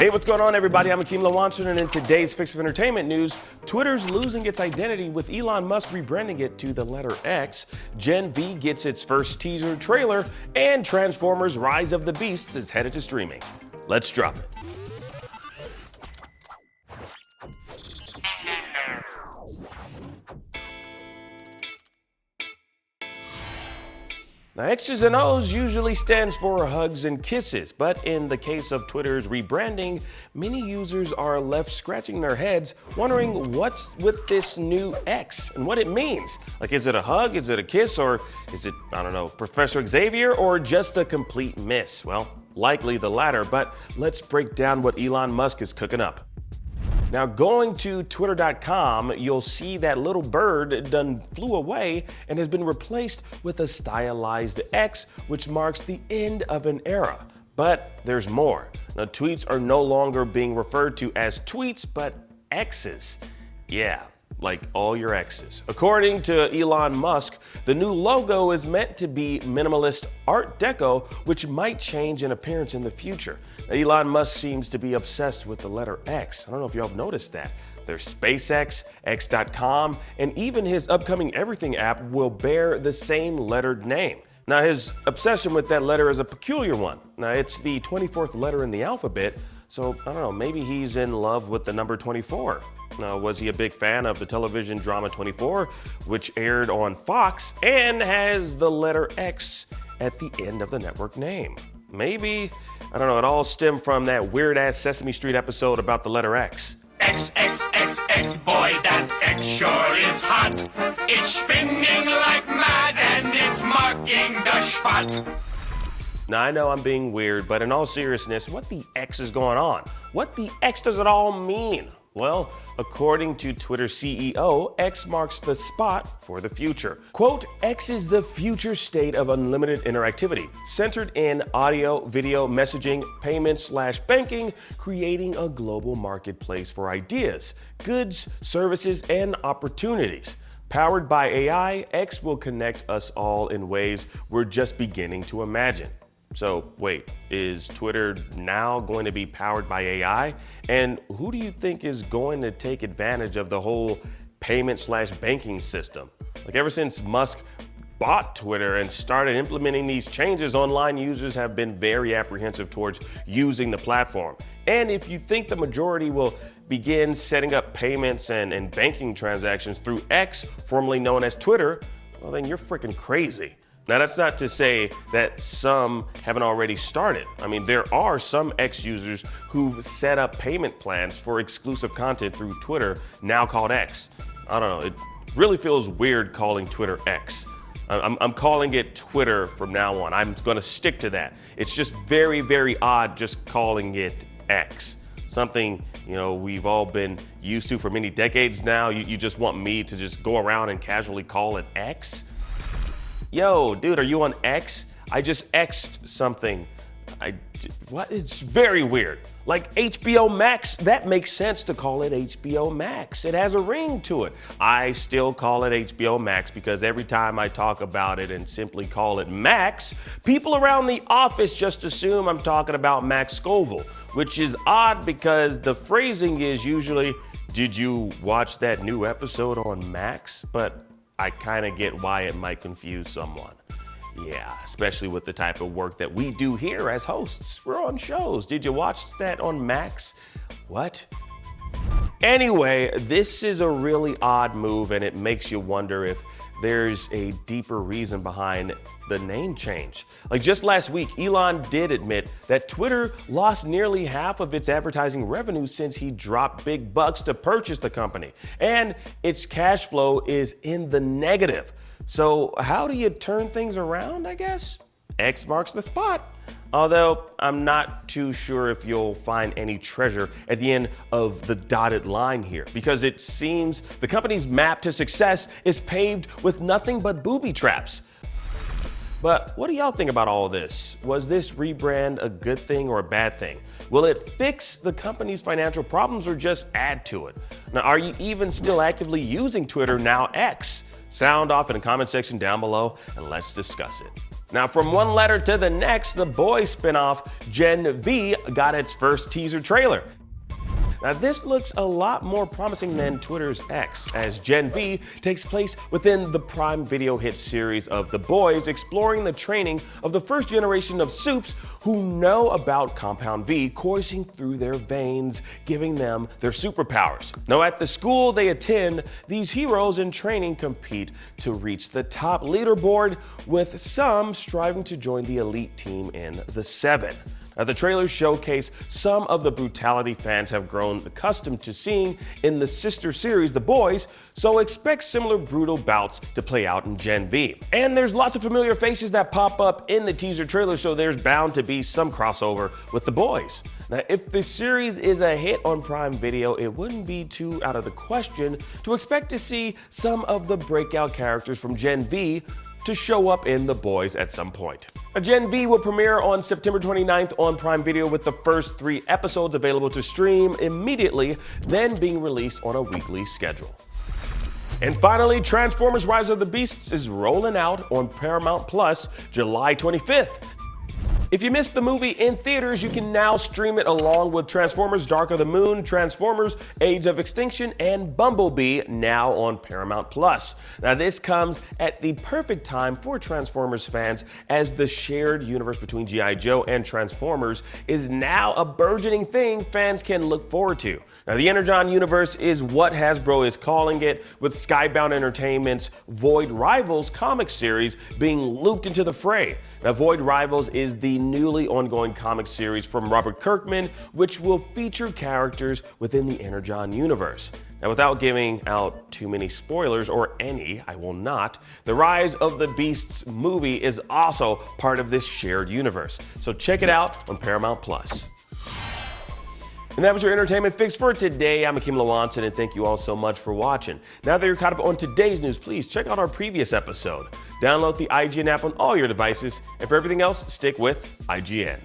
Hey, what's going on, everybody? I'm Akeem Lawanson, and in today's Fix of Entertainment news, Twitter's losing its identity with Elon Musk rebranding it to the letter X, Gen V gets its first teaser trailer, and Transformers Rise of the Beasts is headed to streaming. Let's drop it. Now, X's and O's usually stands for hugs and kisses, but in the case of Twitter's rebranding, many users are left scratching their heads, wondering what's with this new X and what it means. Like, is it a hug, is it a kiss, or is it, I don't know, Professor Xavier, or just a complete miss? Well, likely the latter, but let's break down what Elon Musk is cooking up. Now, going to twitter.com, you'll see that little bird done flew away and has been replaced with a stylized X, which marks the end of an era. But there's more. Now, tweets are no longer being referred to as tweets, but X's. Yeah, like all your exes. According to Elon Musk, the new logo is meant to be minimalist Art Deco, which might change in appearance in the future. Now, Elon Musk seems to be obsessed with the letter X. I don't know if y'all have noticed that. There's SpaceX, X.com, and even his upcoming Everything app will bear the same lettered name. Now, his obsession with that letter is a peculiar one. Now, it's the 24th letter in the alphabet, so I don't know, maybe he's in love with the number 24. Now, was he a big fan of the television drama 24, which aired on Fox and has the letter X at the end of the network name? Maybe, I don't know, it all stemmed from that weird-ass Sesame Street episode about the letter X. X, X, X, X, boy, that X sure is hot. It's spinning like mad and it's marking the spot. Now, I know I'm being weird, but in all seriousness, what the X is going on? What the X does it all mean? Well, according to Twitter CEO, X marks the spot for the future. Quote, X is the future state of unlimited interactivity, centered in audio, video, messaging, payments/banking, creating a global marketplace for ideas, goods, services, and opportunities. Powered by AI, X will connect us all in ways we're just beginning to imagine. So wait, is Twitter now going to be powered by AI? And who do you think is going to take advantage of the whole payment/banking system? Like, ever since Musk bought Twitter and started implementing these changes, online users have been very apprehensive towards using the platform. And if you think the majority will begin setting up payments and banking transactions through X, formerly known as Twitter, well, then you're freaking crazy. Now, that's not to say that some haven't already started. I mean, there are some X users who've set up payment plans for exclusive content through Twitter, now called X. I don't know, it really feels weird calling Twitter X. I'm calling it Twitter from now on. I'm gonna stick to that. It's just very, very odd just calling it X. Something, you know, we've all been used to for many decades now. You just want me to just go around and casually call it X? Yo, dude, are you on X? I just X'd something. What? It's very weird. Like HBO Max, that makes sense to call it HBO Max. It has a ring to it. I still call it HBO Max because every time I talk about it and simply call it Max, people around the office just assume I'm talking about Max Scoville, which is odd because the phrasing is usually, did you watch that new episode on Max? But I kind of get why it might confuse someone. Yeah, especially with the type of work that we do here as hosts. We're on shows. Did you watch that on Max? What? Anyway, this is a really odd move, and it makes you wonder if there's a deeper reason behind the name change. Like, just last week, Elon did admit that Twitter lost nearly half of its advertising revenue since he dropped big bucks to purchase the company, and its cash flow is in the negative. So how do you turn things around, I guess? X marks the spot. Although I'm not too sure if you'll find any treasure at the end of the dotted line here, because it seems the company's map to success is paved with nothing but booby traps. But what do y'all think about all this? Was this rebrand a good thing or a bad thing? Will it fix the company's financial problems or just add to it? Now, are you even still actively using Twitter, now X? Sound off in the comment section down below and let's discuss it. Now, from one letter to the next, the Boys spinoff Gen V got its first teaser trailer. Now, this looks a lot more promising than Twitter's X, as Gen V takes place within the Prime Video hit series of The Boys, exploring the training of the first generation of Supes who know about Compound V coursing through their veins, giving them their superpowers. Now, at the school they attend, these heroes in training compete to reach the top leaderboard, with some striving to join the elite team in the Seven. Now, the trailers showcase some of the brutality fans have grown accustomed to seeing in the sister series, The Boys, so expect similar brutal bouts to play out in Gen V. And there's lots of familiar faces that pop up in the teaser trailer, so there's bound to be some crossover with The Boys. Now, if the series is a hit on Prime Video, it wouldn't be too out of the question to expect to see some of the breakout characters from Gen V to show up in The Boys at some point. Gen V will premiere on September 29th on Prime Video, with the first 3 episodes available to stream immediately, then being released on a weekly schedule. And finally, Transformers Rise of the Beasts is rolling out on Paramount Plus July 25th. If you missed the movie in theaters, you can now stream it along with Transformers Dark of the Moon, Transformers Age of Extinction, and Bumblebee, now on Paramount Plus. Now, this comes at the perfect time for Transformers fans, as the shared universe between G.I. Joe and Transformers is now a burgeoning thing fans can look forward to. Now, the Energon universe is what Hasbro is calling it, with Skybound Entertainment's Void Rivals comic series being looped into the fray. Now, Void Rivals is the newly ongoing comic series from Robert Kirkman, which will feature characters within the Energon universe. Now, without giving out too many spoilers, or any, I will not, the Rise of the Beasts movie is also part of this shared universe. So check it out on Paramount Plus. And that was your entertainment fix for today. I'm Akeem Lawanson, and thank you all so much for watching. Now that you're caught up on today's news, please check out our previous episode. Download the IGN app on all your devices, and for everything else, stick with IGN.